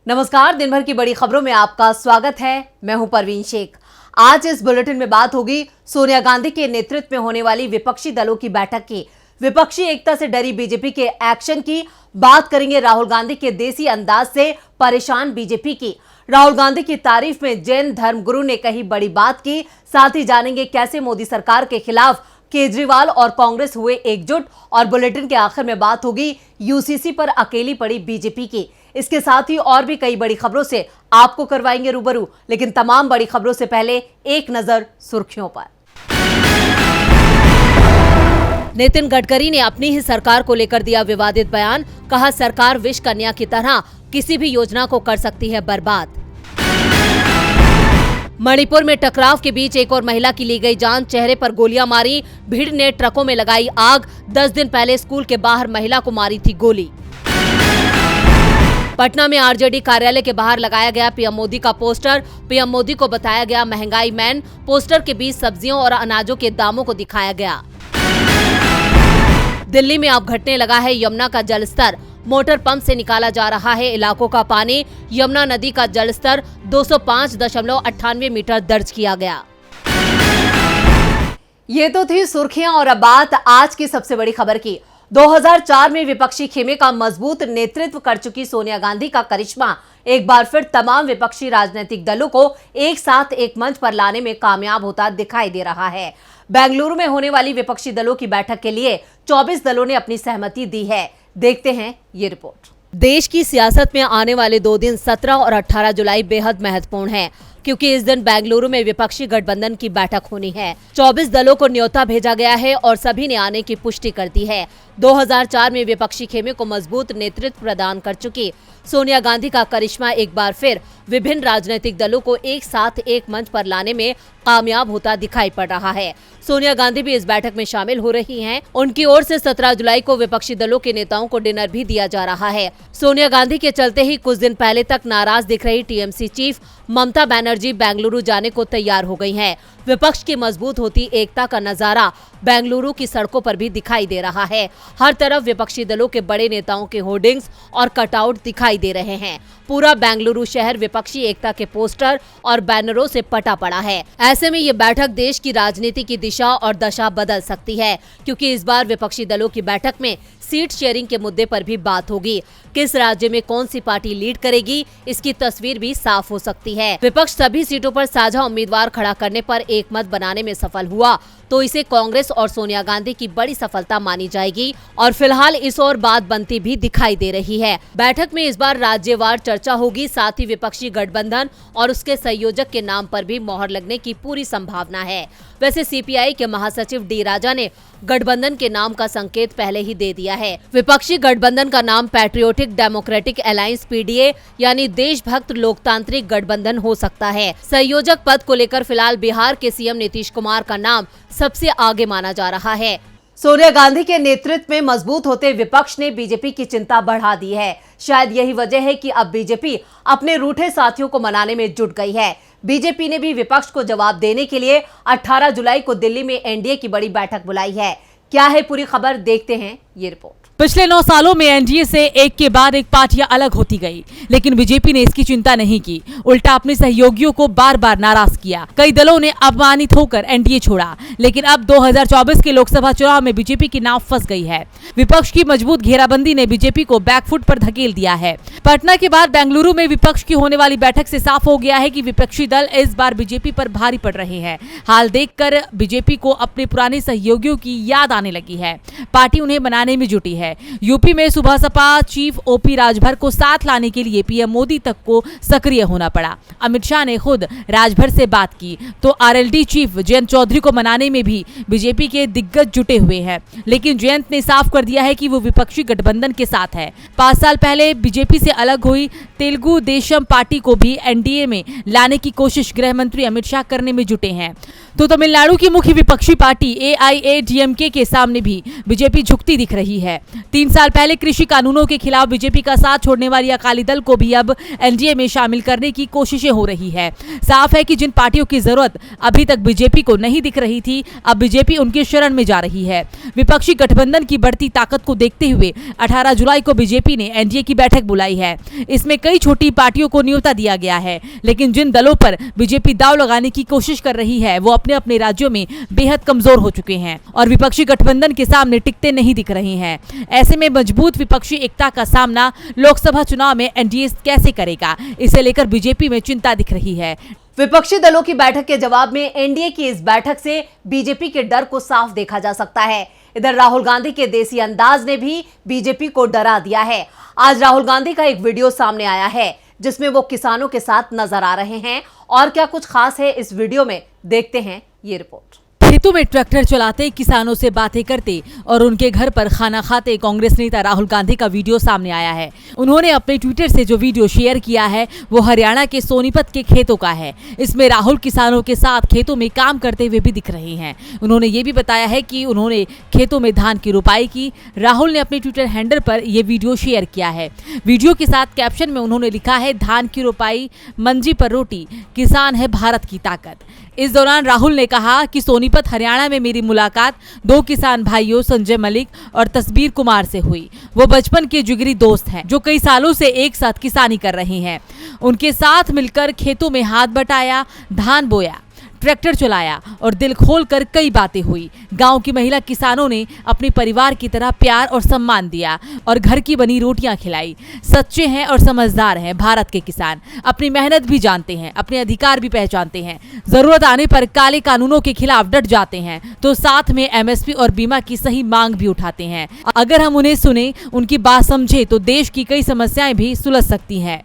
नमस्कार, दिन भर की बड़ी खबरों में आपका स्वागत है। मैं हूं परवीन शेख। आज इस बुलेटिन में बात होगी सोनिया गांधी के नेतृत्व में होने वाली विपक्षी दलों की बैठक की, विपक्षी एकता से डरी बीजेपी के एक्शन की, बात करेंगे राहुल गांधी के देसी अंदाज से परेशान बीजेपी की। राहुल गांधी की तारीफ में जैन धर्मगुरु ने कही बड़ी बात की, साथ ही जानेंगे कैसे मोदी सरकार के खिलाफ केजरीवाल और कांग्रेस हुए एकजुट। और बुलेटिन के आखिर में बात होगी यूसीसी पर अकेली पड़ी बीजेपी की। इसके साथ ही और भी कई बड़ी खबरों से आपको करवाएंगे रूबरू, लेकिन तमाम बड़ी खबरों से पहले एक नजर सुर्खियों पर। नितिन गडकरी ने अपनी ही सरकार को लेकर दिया विवादित बयान, कहा सरकार विष कन्या की तरह किसी भी योजना को कर सकती है बर्बाद। मणिपुर में टकराव के बीच एक और महिला की ली गई जान, चेहरे पर गोलियां मारी, भीड़ ने ट्रकों में लगाई आग। 10 दिन पहले स्कूल के बाहर महिला को मारी थी गोली। पटना में आरजेडी कार्यालय के बाहर लगाया गया पीएम मोदी का पोस्टर, पीएम मोदी को बताया गया महंगाई मैन। पोस्टर के बीच सब्जियों और अनाजों के दामों को दिखाया गया। दिल्ली में अब घटने लगा है यमुना का जलस्तर, मोटर पंप से निकाला जा रहा है इलाकों का पानी। यमुना नदी का जलस्तर 205.98 मीटर दर्ज किया गया। ये तो थी सुर्खियां और अब बात आज की सबसे बड़ी खबर की। 2004 में विपक्षी खेमे का मजबूत नेतृत्व कर चुकी सोनिया गांधी का करिश्मा एक बार फिर तमाम विपक्षी राजनीतिक दलों को एक साथ एक मंच पर लाने में कामयाब होता दिखाई दे रहा है। बेंगलुरु में होने वाली विपक्षी दलों की बैठक के लिए 24 दलों ने अपनी सहमति दी है। देखते हैं ये रिपोर्ट। देश की सियासत में आने वाले 2 दिन 17 और 18 जुलाई बेहद महत्वपूर्ण हैं, क्योंकि इस दिन बेंगलुरु में विपक्षी गठबंधन की बैठक होनी है। 24 दलों को न्योता भेजा गया है और सभी ने आने की पुष्टि कर दी है। 2004 में विपक्षी खेमे को मजबूत नेतृत्व प्रदान कर चुकी सोनिया गांधी का करिश्मा एक बार फिर विभिन्न राजनीतिक दलों को एक साथ एक मंच पर लाने में कामयाब होता दिखाई पड़ रहा है। सोनिया गांधी भी इस बैठक में शामिल हो रही हैं। उनकी ओर से 17 जुलाई को विपक्षी दलों के नेताओं को डिनर भी दिया जा रहा है। सोनिया गांधी के चलते ही कुछ दिन पहले तक नाराज दिख रही टीएमसी चीफ ममता बनर्जी बेंगलुरु जाने को तैयार हो गई हैं। विपक्ष की मजबूत होती एकता का नजारा बेंगलुरु की सड़कों पर भी दिखाई दे रहा है। हर तरफ विपक्षी दलों के बड़े नेताओं के होर्डिंग्स और कटआउट दिखाई दे रहे हैं। पूरा बेंगलुरु शहर विपक्षी एकता के पोस्टर और बैनरों से पटा पड़ा है। ऐसे में ये बैठक देश की राजनीति की दिशा और दशा बदल सकती है, क्योंकि इस बार विपक्षी दलों की बैठक में सीट शेयरिंग के मुद्दे पर भी बात होगी। किस राज्य में कौन सी पार्टी लीड करेगी, इसकी तस्वीर भी साफ हो सकती है। विपक्ष सभी सीटों पर साझा उम्मीदवार खड़ा करने पर एक मत बनाने में सफल हुआ तो इसे कांग्रेस और सोनिया गांधी की बड़ी सफलता मानी जाएगी, और फिलहाल इस ओर बात बनती भी दिखाई दे रही है। बैठक में इस बार राज्यवार चर्चा होगी, साथ ही विपक्षी गठबंधन और उसके संयोजक के नाम पर भी मोहर लगने की पूरी संभावना है। वैसे सीपीआई के महासचिव डी राजा ने गठबंधन के नाम का संकेत पहले ही दे दिया है। विपक्षी गठबंधन का नाम पैट्रियोटिक डेमोक्रेटिक अलायंस पीडीए यानी देशभक्त लोकतांत्रिक गठबंधन हो सकता है। संयोजक पद को लेकर फिलहाल बिहार के सीएम नीतीश कुमार का नाम सबसे आगे माना जा रहा है। सोनिया गांधी के नेतृत्व में मजबूत होते विपक्ष ने बीजेपी की चिंता बढ़ा दी है। शायद यही वजह है कि अब बीजेपी अपने रूठे साथियों को मनाने में जुट गई है। बीजेपी ने भी विपक्ष को जवाब देने के लिए 18 जुलाई को दिल्ली में एनडीए की बड़ी बैठक बुलाई है। क्या है पूरी खबर, देखते हैं ये रिपोर्ट। पिछले 9 सालों में एनडीए से एक के बाद एक पार्टियां अलग होती गई, लेकिन बीजेपी ने इसकी चिंता नहीं की, उल्टा अपने सहयोगियों को बार बार नाराज किया। कई दलों ने अपमानित होकर एनडीए छोड़ा, लेकिन अब 2024 के लोकसभा चुनाव में बीजेपी की नाव फंस गई है। विपक्ष की मजबूत घेराबंदी ने बीजेपी को बैकफुट पर धकेल दिया है। पटना के बाद बेंगलुरु में विपक्ष की होने वाली बैठक से साफ हो गया है कि विपक्षी दल इस बार बीजेपी पर भारी पड़ रहे हैं। हाल देखकर बीजेपी को अपने पुराने सहयोगियों की याद आने लगी है। पार्टी उन्हें मनाने में जुटी है। यूपी में सुबह सपा चीफ ओपी राजभर को साथ लाने के लिए पीएम मोदी तक को सक्रिय होना पड़ा। अमित शाह ने खुद राजभर से बात की तो आरएलडी चीफ जयंत चौधरी को मनाने में भी बीजेपी के दिग्गज जुटे हुए हैं, लेकिन जयंत ने साफ कर दिया है कि वो विपक्षी गठबंधन के साथ है। 5 साल पहले बीजेपी से अलग हुई तेलुगु देशम पार्टी को भी एनडीए में लाने की कोशिश गृह मंत्री अमित शाह करने में जुटे हैं। तो तमिलनाडु की मुख्य विपक्षी पार्टी AIADMK के सामने भी बीजेपी झुकती दिख रही है। 3 साल पहले कृषि कानूनों के खिलाफ बीजेपी का साथ छोड़ने वाली अकाली दल को भी अब एनडीए में शामिल करने की कोशिशें हो रही है। साफ है कि जिन पार्टियों की जरूरत अभी तक बीजेपी को नहीं दिख रही थी, अब बीजेपी उनकी शरण में जा रही है। विपक्षी गठबंधन की बढ़ती ताकत को देखते हुए 18 जुलाई को बीजेपी ने एनडीए की बैठक बुलाई है। इसमें कई छोटी पार्टियों को न्योता दिया गया है, लेकिन जिन दलों पर बीजेपी दांव लगाने की कोशिश कर रही है वो अपने अपने राज्यों में बेहद कमजोर हो चुके हैं और विपक्षी गठबंधन के सामने टिकते नहीं दिख रहे हैं। ऐसे में मजबूत विपक्षी एकता का सामना लोकसभा चुनाव में एनडीए कैसे करेगा, इसे लेकर बीजेपी में चिंता दिख रही है। विपक्षी दलों की बैठक के जवाब में एनडीए की इस बैठक से बीजेपी के डर को साफ देखा जा सकता है। इधर राहुल गांधी के देसी अंदाज ने भी बीजेपी को डरा दिया है। आज राहुल गांधी का एक वीडियो सामने आया है जिसमें वो किसानों के साथ नजर आ रहे हैं और क्या कुछ खास है इस वीडियो में, देखते हैं ये रिपोर्ट। खेतों में ट्रैक्टर चलाते, किसानों से बातें करते और उनके घर पर खाना खाते कांग्रेस नेता राहुल गांधी का वीडियो सामने आया है। उन्होंने अपने ट्विटर से जो वीडियो शेयर किया है वो हरियाणा के सोनीपत के खेतों का है। इसमें राहुल किसानों के साथ खेतों में काम करते हुए भी दिख रहे हैं। उन्होंने ये भी बताया है कि उन्होंने खेतों में धान की रुपाई की। राहुल ने अपने ट्विटर हैंडल पर यह वीडियो शेयर किया है। वीडियो के साथ कैप्शन में उन्होंने लिखा है, धान की रुपाई, मंजी पर रोटी, किसान है भारत की ताकत। इस दौरान राहुल ने कहा कि सोनीपत हरियाणा में मेरी मुलाकात 2 किसान भाइयों संजय मलिक और तस्बीर कुमार से हुई। वो बचपन के जिगरी दोस्त हैं जो कई सालों से एक साथ किसानी कर रहे हैं। उनके साथ मिलकर खेतों में हाथ बटाया, धान बोया, ट्रैक्टर चलाया और दिल खोलकर कई बातें हुई। गांव की महिला किसानों ने अपने परिवार की तरह प्यार और सम्मान दिया और घर की बनी रोटियां खिलाई। सच्चे हैं और समझदार हैं भारत के किसान। अपनी मेहनत भी जानते हैं, अपने अधिकार भी पहचानते हैं। जरूरत आने पर काले कानूनों के खिलाफ डट जाते हैं तो साथ में एमएसपी और बीमा की सही मांग भी उठाते हैं। अगर हम उन्हें सुने, उनकी बात समझे तो देश की कई समस्याएं भी सुलझ सकती हैं।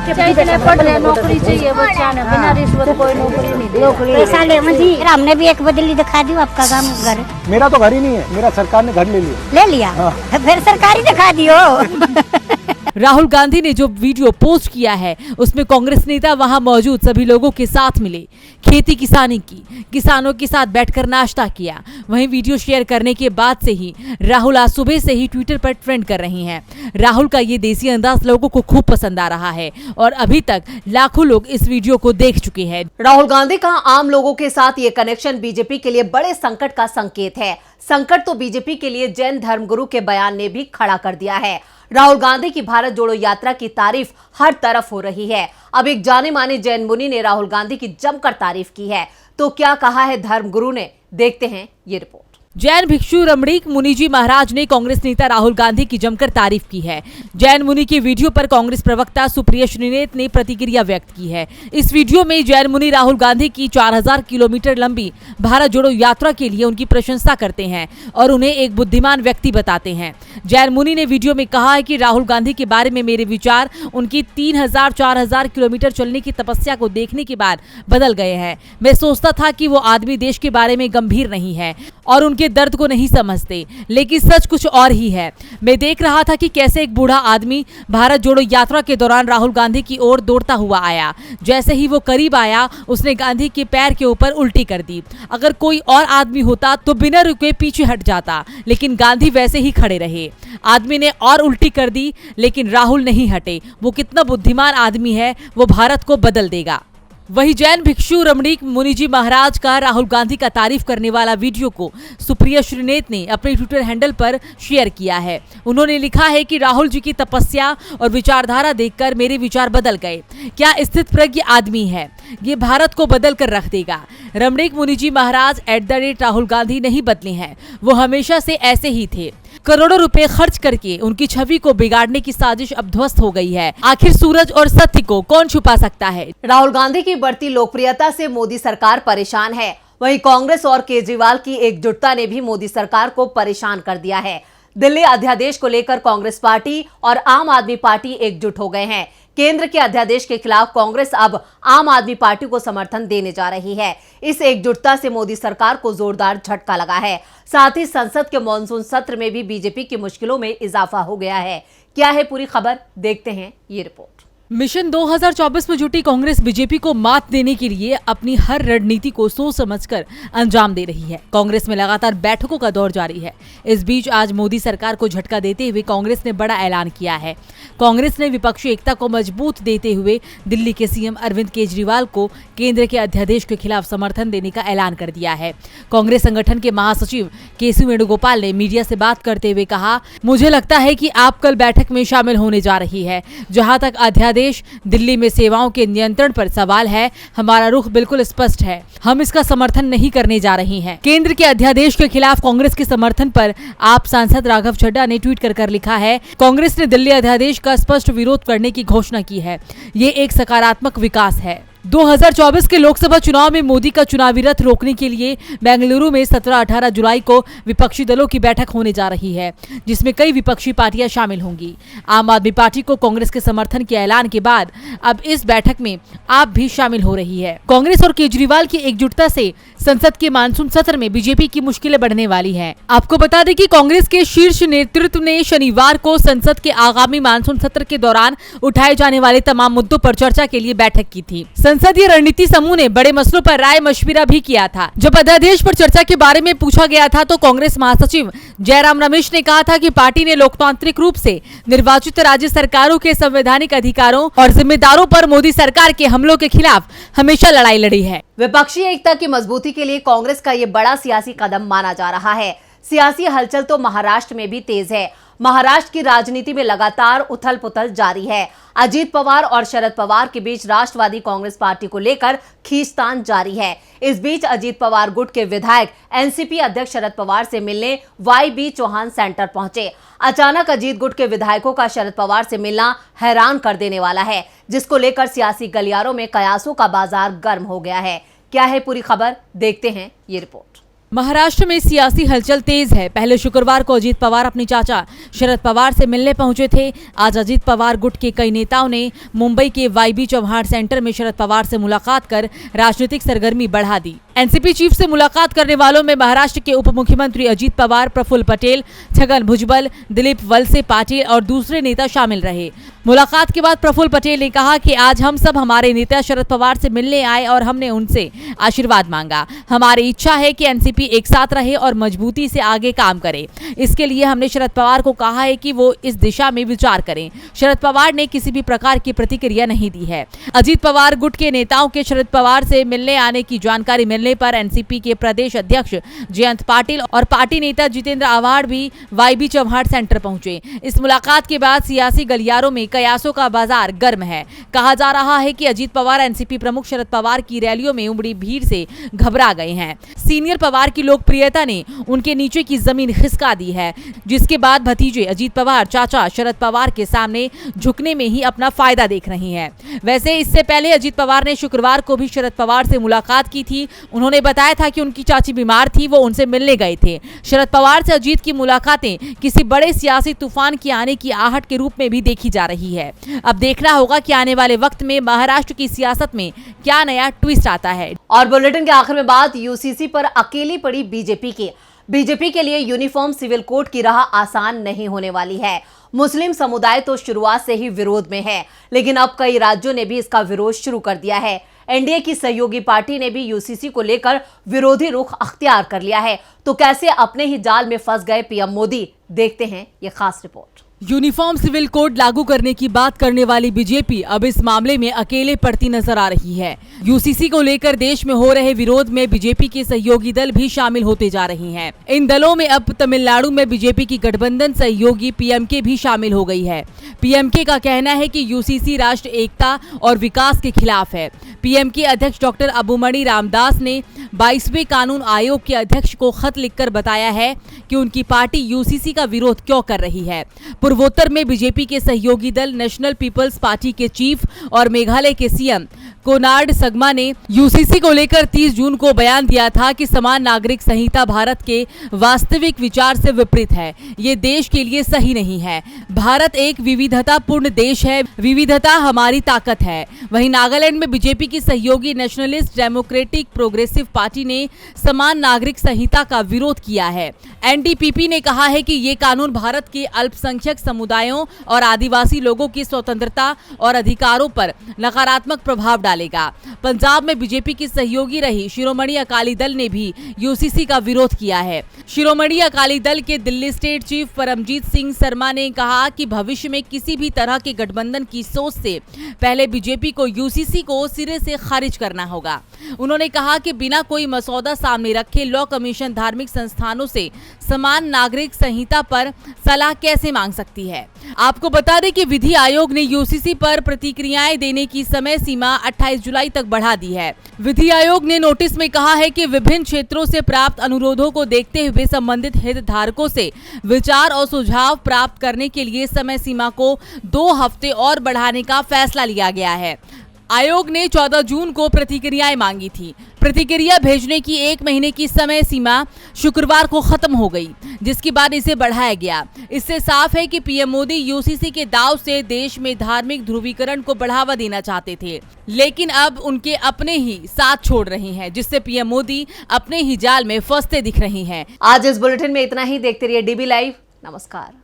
नौकरी चाहिए बच्चा ने, बिना रिश्वत कोई नौकरी नहीं दे। पैसा ले मुझे, हमने भी एक बदली दिखा दी। आपका काम घर? मेरा तो घर ही नहीं है, मेरा सरकार ने घर ले लिया। हाँ। फिर सरकारी दिखा दियो। राहुल गांधी ने जो वीडियो पोस्ट किया है उसमें कांग्रेस नेता वहां मौजूद सभी लोगों के साथ मिले, खेती किसानी की, किसानों के साथ बैठकर नाश्ता किया। वहीं वीडियो शेयर करने के बाद से ही राहुल आज सुबह से ही ट्विटर पर ट्रेंड कर रही हैं। राहुल का ये देसी अंदाज लोगों को खूब पसंद आ रहा है और अभी तक लाखों लोग इस वीडियो को देख चुके हैं। राहुल गांधी का आम लोगों के साथ ये कनेक्शन बीजेपी के लिए बड़े संकट का संकेत है। संकट तो बीजेपी के लिए जैन धर्मगुरु के बयान ने भी खड़ा कर दिया है। राहुल गांधी की भारत जोड़ो यात्रा की तारीफ हर तरफ हो रही है। अब एक जाने माने जैन मुनि ने राहुल गांधी की जमकर तारीफ की है। तो क्या कहा है धर्मगुरु ने, देखते हैं ये रिपोर्ट। जैन भिक्षु रमणीक मुनि जी महाराज ने कांग्रेस नेता राहुल गांधी की जमकर तारीफ की है। जैन मुनि की वीडियो पर कांग्रेस प्रवक्ता सुप्रिया श्रीनेत ने प्रतिक्रिया व्यक्त की है। इस वीडियो में जैन मुनि राहुल गांधी की 4000 किलोमीटर लंबी भारत जोड़ो यात्रा के लिए उनकी प्रशंसा करते हैं और उन्हें एक बुद्धिमान व्यक्ति बताते हैं। जैन मुनि ने वीडियो में कहा है कि राहुल गांधी के बारे में मेरे विचार उनकी 3000-4000 किलोमीटर चलने की तपस्या को देखने के बाद बदल गए हैं। मैं सोचता था कि वो आदमी देश के बारे में गंभीर नहीं है और उनके दर्द को नहीं समझते, लेकिन सच कुछ और ही है। मैं देख रहा था कि कैसे एक बूढ़ा आदमी भारत जोड़ो यात्रा के दौरान राहुल गांधी की ओर दौड़ता हुआ आया। जैसे ही वो करीब आया, उसने गांधी के पैर के ऊपर उल्टी कर दी। अगर कोई और आदमी होता तो बिना रुके पीछे हट जाता, लेकिन गांधी वैसे ही खड़े रहे। आदमी ने और उल्टी कर दी, लेकिन राहुल नहीं हटे। वो कितना बुद्धिमान आदमी है, वो भारत को बदल देगा। वही जैन भिक्षु रमणीक मुनि जी महाराज का राहुल गांधी का तारीफ करने वाला वीडियो को सुप्रिया श्रीनेत ने अपने ट्विटर हैंडल पर शेयर किया है। उन्होंने लिखा है कि राहुल जी की तपस्या और विचारधारा देखकर मेरे विचार बदल गए। क्या स्थित प्रज्ञ आदमी है, ये भारत को बदल कर रख देगा। रमणीक मुनि जी महाराज राहुल गांधी नहीं बदले हैं, वो हमेशा से ऐसे ही थे। करोड़ों रुपए खर्च करके उनकी छवि को बिगाड़ने की साजिश अब ध्वस्त हो गई है। आखिर सूरज और सत्य को कौन छुपा सकता है। राहुल गांधी की बढ़ती लोकप्रियता से मोदी सरकार परेशान है। वहीं कांग्रेस और केजरीवाल की एकजुटता ने भी मोदी सरकार को परेशान कर दिया है। दिल्ली अध्यादेश को लेकर कांग्रेस पार्टी और आम आदमी पार्टी एकजुट हो गए हैं। केंद्र के अध्यादेश के खिलाफ कांग्रेस अब आम आदमी पार्टी को समर्थन देने जा रही है। इस एकजुटता से मोदी सरकार को जोरदार झटका लगा है। साथ ही संसद के मॉनसून सत्र में भी बीजेपी की मुश्किलों में इजाफा हो गया है। क्या है पूरी खबर, देखते हैं ये रिपोर्ट। मिशन 2024 में जुटी कांग्रेस बीजेपी को मात देने के लिए अपनी हर रणनीति को सोच समझकर अंजाम दे रही है। कांग्रेस में लगातार बैठकों का दौर जारी है। इस बीच आज मोदी सरकार को झटका देते हुए कांग्रेस ने बड़ा ऐलान किया है। कांग्रेस ने विपक्षी एकता को मजबूत देते हुए दिल्ली के सीएम अरविंद केजरीवाल को केंद्र के अध्यादेश के खिलाफ समर्थन देने का ऐलान कर दिया है। कांग्रेस संगठन के महासचिव केसी वेणुगोपाल ने मीडिया से बात करते हुए कहा, मुझे लगता है कि आप कल बैठक में शामिल होने जा रही है। जहां तक अध्यादेश दिल्ली में सेवाओं के नियंत्रण पर सवाल है, हमारा रुख बिल्कुल स्पष्ट है। हम इसका समर्थन नहीं करने जा रहे हैं। केंद्र के अध्यादेश के खिलाफ कांग्रेस के समर्थन पर आप सांसद राघव चड्ढा ने ट्वीट कर लिखा है, कांग्रेस ने दिल्ली अध्यादेश का स्पष्ट विरोध करने की घोषणा की है। ये एक सकारात्मक विकास है। 2024 के लोकसभा चुनाव में मोदी का चुनावी रथ रोकने के लिए बेंगलुरु में 17-18 जुलाई को विपक्षी दलों की बैठक होने जा रही है, जिसमें कई विपक्षी पार्टियां शामिल होंगी। आम आदमी पार्टी को कांग्रेस के समर्थन के ऐलान के बाद अब इस बैठक में आप भी शामिल हो रही है। कांग्रेस और केजरीवाल की एकजुटता से संसद के मानसून सत्र में बीजेपी की मुश्किलें बढ़ने वाली है। आपको बता दें कि कांग्रेस के शीर्ष नेतृत्व ने शनिवार को संसद के आगामी मानसून सत्र के दौरान उठाए जाने वाले तमाम मुद्दों पर चर्चा के लिए बैठक की थी। संसदीय रणनीति समूह ने बड़े मसलों पर राय मशविरा भी किया था। जब अध्यादेश पर चर्चा के बारे में पूछा गया था तो कांग्रेस महासचिव जयराम रमेश ने कहा था कि पार्टी ने लोकतांत्रिक रूप से निर्वाचित राज्य सरकारों के संवैधानिक अधिकारों और जिम्मेदारों पर मोदी सरकार के हमलों के खिलाफ हमेशा लड़ाई लड़ी है। विपक्षी एकता की मजबूती के लिए कांग्रेस का ये बड़ा सियासी कदम माना जा रहा है। सियासी हलचल तो महाराष्ट्र में भी तेज है। महाराष्ट्र की राजनीति में लगातार उथल पुथल जारी है। अजीत पवार और शरद पवार के बीच राष्ट्रवादी कांग्रेस पार्टी को लेकर खींचतान जारी है। इस बीच अजीत पवार गुट के विधायक एनसीपी अध्यक्ष शरद पवार से मिलने वाई.बी. चौहान सेंटर पहुंचे। अचानक अजीत गुट के विधायकों का शरद पवार से मिलना हैरान कर देने वाला है, जिसको लेकर सियासी गलियारों में कयासों का बाजार गर्म हो गया है। क्या है पूरी खबर, देखते हैं ये रिपोर्ट। महाराष्ट्र में सियासी हलचल तेज है। पहले शुक्रवार को अजीत पवार अपने चाचा शरद पवार से मिलने पहुंचे थे। आज अजीत पवार गुट के कई नेताओं ने मुंबई के वाई.बी. चौहान सेंटर में शरद पवार से मुलाकात कर राजनीतिक सरगर्मी बढ़ा दी। एनसीपी चीफ से मुलाकात करने वालों में महाराष्ट्र के उप मुख्यमंत्री अजीत पवार, प्रफुल्ल पटेल, छगन भुजबल, दिलीप वलसे पाटिल और दूसरे नेता शामिल रहे। मुलाकात के बाद प्रफुल्ल पटेल ने कहा कि आज हम सब हमारे नेता शरद पवार से मिलने आए और हमने उनसे आशीर्वाद मांगा। हमारी इच्छा है कि एनसीपी एक साथ रहे और मजबूती से आगे काम करे। इसके लिए हमने शरद पवार को कहा है कि वो इस दिशा में विचार करें। शरद पवार ने किसी भी प्रकार की प्रतिक्रिया नहीं दी है। अजीत पवार गुट के नेताओं के शरद पवार से मिलने आने की जानकारी मिलने पर एनसीपी के प्रदेश अध्यक्ष जयंत पाटिल और पार्टी नेता जितेंद्र आव्हाड भी वाई.बी. चौहान सेंटर पहुंचे। इस मुलाकात के बाद सियासी गलियारों में कयासों का बाजार गर्म है। कहा जा रहा है कि अजीत पवार एनसीपी प्रमुख शरद पवार की रैलियों में उमड़ी भीड़ से घबरा गए हैं। सीनियर पवार की लोकप्रियता ने उनके नीचे की जमीन खिसका दी है, जिसके बाद भतीजे अजीत पवार चाचा शरद पवार के सामने झुकने में ही अपना फायदा देख रहे हैं। वैसे इससे पहले अजीत पवार ने शुक्रवार को भी शरद पवार से मुलाकात की थी। उन्होंने बताया था कि उनकी चाची बीमार थी, वो उनसे मिलने गए थे। शरद पवार से अजीत की मुलाकातें किसी बड़े सियासी तूफान की आने की आहट के रूप में भी देखी जा रही है। अब देखना होगा कि आने वाले वक्त में महाराष्ट्र की सियासत में क्या नया ट्विस्ट आता है। और बुलेटिन के आखिर में बात यूसीसी पर अकेली पड़ी बीजेपी की। बीजेपी के लिए यूनिफॉर्म सिविल कोड की राह आसान नहीं होने वाली है। मुस्लिम समुदाय तो शुरुआत से ही विरोध में है, लेकिन अब कई राज्यों ने भी इसका विरोध शुरू कर दिया है। एनडीए की सहयोगी पार्टी ने भी यूसीसी को लेकर विरोधी रुख अख्तियार कर लिया है। तो कैसे अपने ही जाल में फंस गए पीएम मोदी, देखते हैं ये खास रिपोर्ट। यूनिफॉर्म सिविल कोड लागू करने की बात करने वाली बीजेपी अब इस मामले में अकेले पड़ती नजर आ रही है। यूसीसी को लेकर देश में हो रहे विरोध में बीजेपी के सहयोगी दल भी शामिल होते जा रही हैं। इन दलों में अब तमिलनाडु में बीजेपी की गठबंधन सहयोगी पीएमके भी शामिल हो गई है। पीएमके का कहना है कि यूसीसी राष्ट्र एकता और विकास के खिलाफ है। पीएमके अध्यक्ष डॉक्टर अबुमणि रामदास ने 22वें कानून आयोग के अध्यक्ष को खत लिखकर बताया है कि उनकी पार्टी यूसीसी का विरोध क्यों कर रही है। पूर्वोत्तर में बीजेपी के सहयोगी दल नेशनल पीपल्स पार्टी के चीफ और मेघालय के सीएम कोनार्ड सगमा ने यूसीसी को लेकर 30 जून को बयान दिया था कि समान नागरिक संहिता भारत के वास्तविक विचार से विपरीत है। ये देश के लिए सही नहीं है। भारत एक विविधतापूर्ण देश है, विविधता हमारी ताकत है। वहीं नागालैंड में बीजेपी की सहयोगी नेशनलिस्ट डेमोक्रेटिक प्रोग्रेसिव पार्टी ने समान नागरिक संहिता का विरोध किया है। एनडीपीपी ने कहा है कि ये कानून भारत के अल्पसंख्यक समुदायों और आदिवासी लोगों की स्वतंत्रता और अधिकारों पर नकारात्मक प्रभाव डालेगा। पंजाब में बीजेपी की सहयोगी रही शिरोमणि अकाली दल ने भी यूसीसी का विरोध किया है। शिरोमणि अकाली दल के दिल्ली स्टेट चीफ परमजीत सिंह शर्मा ने कहा कि भविष्य में किसी भी तरह के गठबंधन की सोच से पहले बीजेपी को यूसीसी को सिरे से खारिज करना होगा। उन्होंने कहा कि बिना कोई मसौदा सामने रखे लॉ कमीशन धार्मिक संस्थानों से समान नागरिक संहिता पर सलाह कैसे मांग सकती है। आपको बता दें कि विधि आयोग ने यूसीसी पर प्रतिक्रियाएं देने की समय सीमा 28 जुलाई तक बढ़ा दी है। विधि आयोग ने नोटिस में कहा है कि विभिन्न क्षेत्रों से प्राप्त अनुरोधों को देखते हुए संबंधित हितधारकों से विचार और सुझाव प्राप्त करने के लिए समय सीमा को 2 हफ्ते और बढ़ाने का फैसला लिया गया है। आयोग ने 14 जून को प्रतिक्रियाएं मांगी थी। प्रतिक्रिया भेजने की 1 महीने की समय सीमा शुक्रवार को खत्म हो गई, जिसके बाद इसे बढ़ाया गया। इससे साफ है कि पीएम मोदी यूसीसी के दाव से देश में धार्मिक ध्रुवीकरण को बढ़ावा देना चाहते थे, लेकिन अब उनके अपने ही साथ छोड़ रहे हैं, जिससे पीएम मोदी अपने ही जाल में फंसते दिख रहे हैं। आज इस बुलेटिन में इतना ही। देखते रहिए डीबी लाइव। नमस्कार।